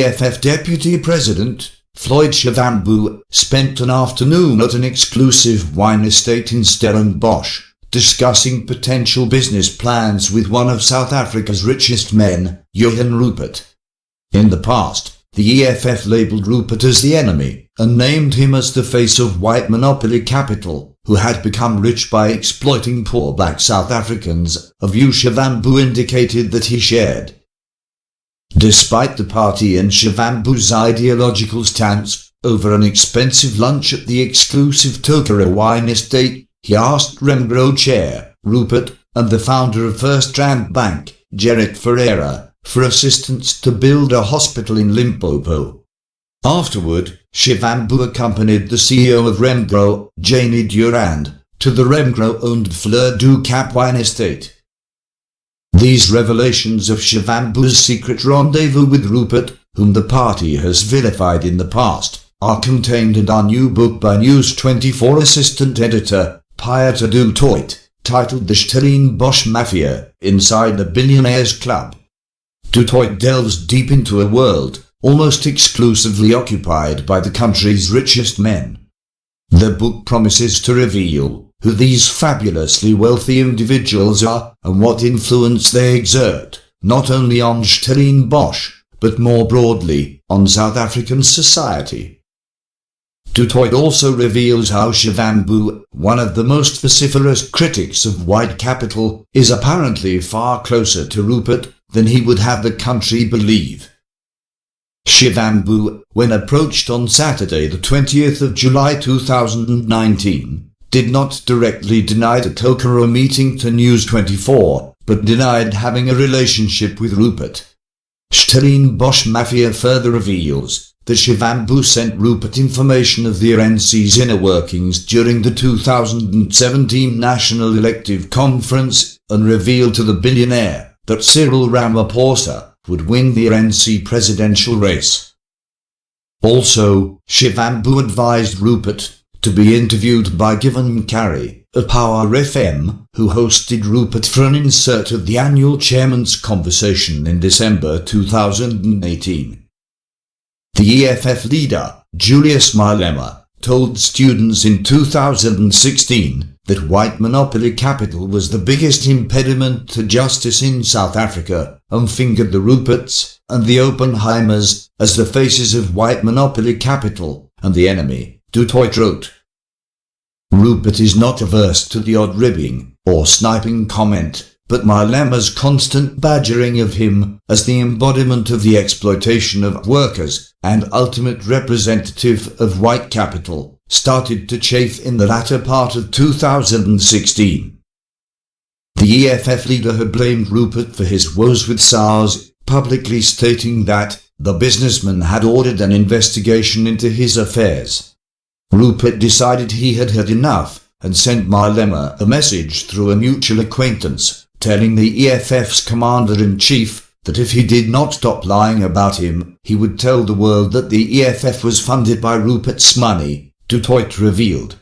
EFF Deputy President, Floyd Shivambu, spent an afternoon at an exclusive wine estate in Stellenbosch, discussing potential business plans with one of South Africa's richest men, Shivambu Rupert. In the past, the EFF labelled Rupert as the enemy, and named him as the face of white monopoly capital, who had become rich by exploiting poor black South Africans, a view Shivambu indicated that he shared. Despite the party and Shivambu's ideological stance over an expensive lunch at the exclusive Tokara wine estate, he asked Remgro chair, Rupert, and the founder of First Rand Bank, Gerrit Ferreira, for assistance to build a hospital in Limpopo. Afterward, Shivambu accompanied the CEO of Remgro, Jamie Durand, to the Remgro-owned Fleur du Cap wine estate. These revelations of Shivambu's secret rendezvous with Rupert, whom the party has vilified in the past, are contained in our new book by News 24 assistant editor, Pieter du Toit, titled The Stellenbosch Mafia, Inside the Billionaires Club. Du Toit delves deep into a world almost exclusively occupied by the country's richest men. The book promises to reveal who these fabulously wealthy individuals are and what influence they exert, not only on Stellenbosch, but more broadly on South African society. Du Toit also reveals how Shivambu, one of the most vociferous critics of white capital, is apparently far closer to Rupert than he would have the country believe. Shivambu, when approached on Saturday the 20th of July 2019, did not directly deny the Tokara meeting to News 24, but denied having a relationship with Rupert. Stellenbosch Mafia further reveals that Shivambu sent Rupert information of the RNC's inner workings during the 2017 National Elective Conference and revealed to the billionaire that Cyril Ramaphosa would win the RNC presidential race. Also, Shivambu advised Rupert to be interviewed by Given Carey of Power FM, who hosted Rupert for an insert of the annual Chairman's Conversation in December 2018. The EFF leader, Julius Malema, told students in 2016 that white monopoly capital was the biggest impediment to justice in South Africa, and fingered the Ruperts and the Oppenheimers as the faces of white monopoly capital and the enemy, Du Toit wrote. Rupert is not averse to the odd ribbing or sniping comment, but Malema's constant badgering of him as the embodiment of the exploitation of workers and ultimate representative of white capital started to chafe in the latter part of 2016. The EFF leader had blamed Rupert for his woes with SARS, publicly stating that the businessman had ordered an investigation into his affairs. Rupert decided he had had enough and sent Malema a message through a mutual acquaintance, telling the EFF's commander-in-chief that if he did not stop lying about him, he would tell the world that the EFF was funded by Rupert's money, Du Toit revealed.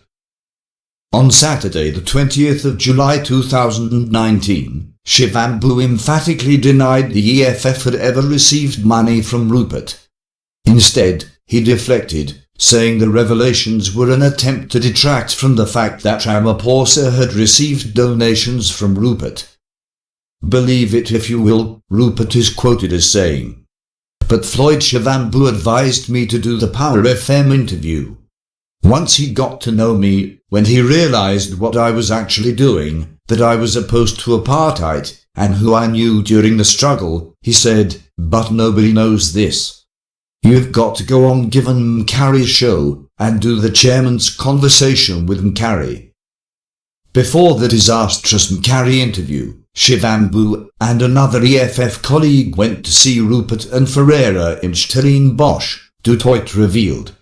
On Saturday the 20th of July 2019, Shivambu emphatically denied the EFF had ever received money from Rupert. Instead, he deflected, saying the revelations were an attempt to detract from the fact that Ramaphosa had received donations from Rupert. Believe it if you will, Rupert is quoted as saying. But Floyd Shivambu advised me to do the Power FM interview. Once he got to know me, when he realized what I was actually doing, that I was opposed to apartheid, and who I knew during the struggle, he said, but nobody knows this. You've got to go on Given Carey's show and do the Chairman's Conversation with Carey. Before the disastrous Carey interview, Shivambu and another EFF colleague went to see Rupert and Ferreira in Stellenbosch, Du Toit revealed.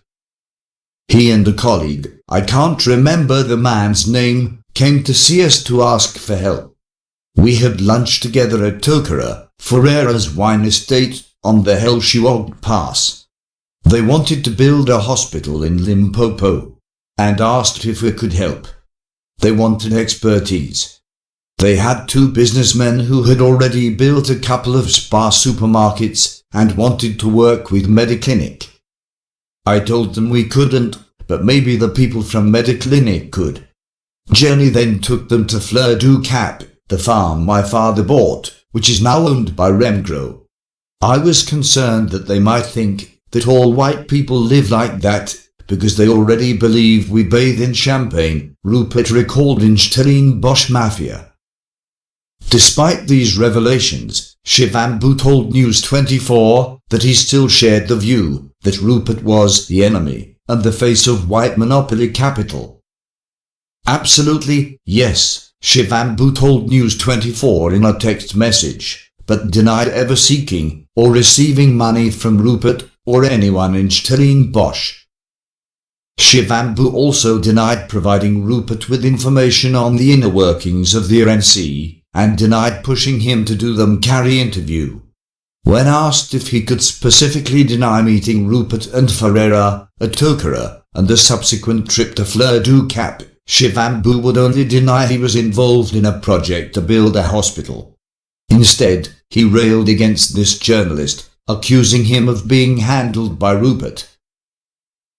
He and a colleague, I can't remember the man's name, came to see us to ask for help. We had lunch together at Tokara, Ferreira's wine estate, on the Helshiog Pass. They wanted to build a hospital in Limpopo, and asked if we could help. They wanted expertise. They had two businessmen who had already built a couple of spa supermarkets and wanted to work with Mediclinic. I told them we couldn't, but maybe the people from Mediclinic could. Jenny then took them to Fleur du Cap, the farm my father bought, which is now owned by Remgro. I was concerned that they might think that all white people live like that, because they already believe we bathe in champagne, Rupert recalled in Stellenbosch Mafia. Despite these revelations, Shivambu told News 24 that he still shared the view that Rupert was the enemy and the face of white monopoly capital. Absolutely, yes, Shivambu told News 24 in a text message, but denied ever seeking or receiving money from Rupert or anyone in Stellenbosch. Shivambu also denied providing Rupert with information on the inner workings of the RNC and denied pushing him to do the Mkari interview. When asked if he could specifically deny meeting Rupert and Ferreira at Tokara and the subsequent trip to Fleur du Cap, Shivambu would only deny he was involved in a project to build a hospital. Instead, he railed against this journalist, accusing him of being handled by Rupert.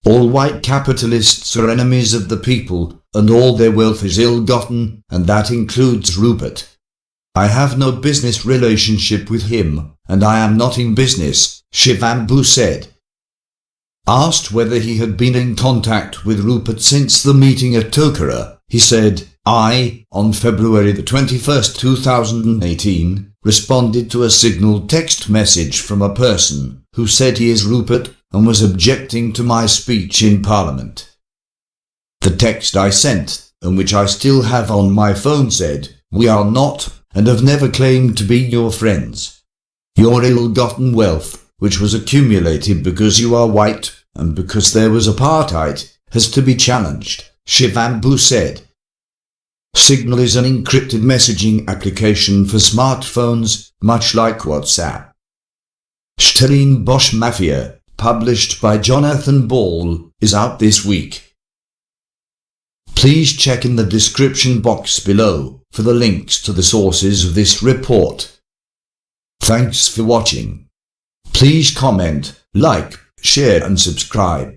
All white capitalists are enemies of the people, and all their wealth is ill-gotten, and that includes Rupert. I have no business relationship with him, and I am not in business, Shivambu said. Asked whether he had been in contact with Rupert since the meeting at Tokara, he said, I, on February the 21st, 2018, responded to a signal text message from a person who said he is Rupert and was objecting to my speech in Parliament. The text I sent, and which I still have on my phone, said, we are not and have never claimed to be your friends. Your ill-gotten wealth, which was accumulated because you are white and because there was apartheid, has to be challenged, Shivambu said. Signal is an encrypted messaging application for smartphones, much like WhatsApp. Stellenbosch Mafia, published by Jonathan Ball, is out this week. Please check in the description box below for the links to the sources of this report. Thanks for watching. Please comment, like, share and subscribe.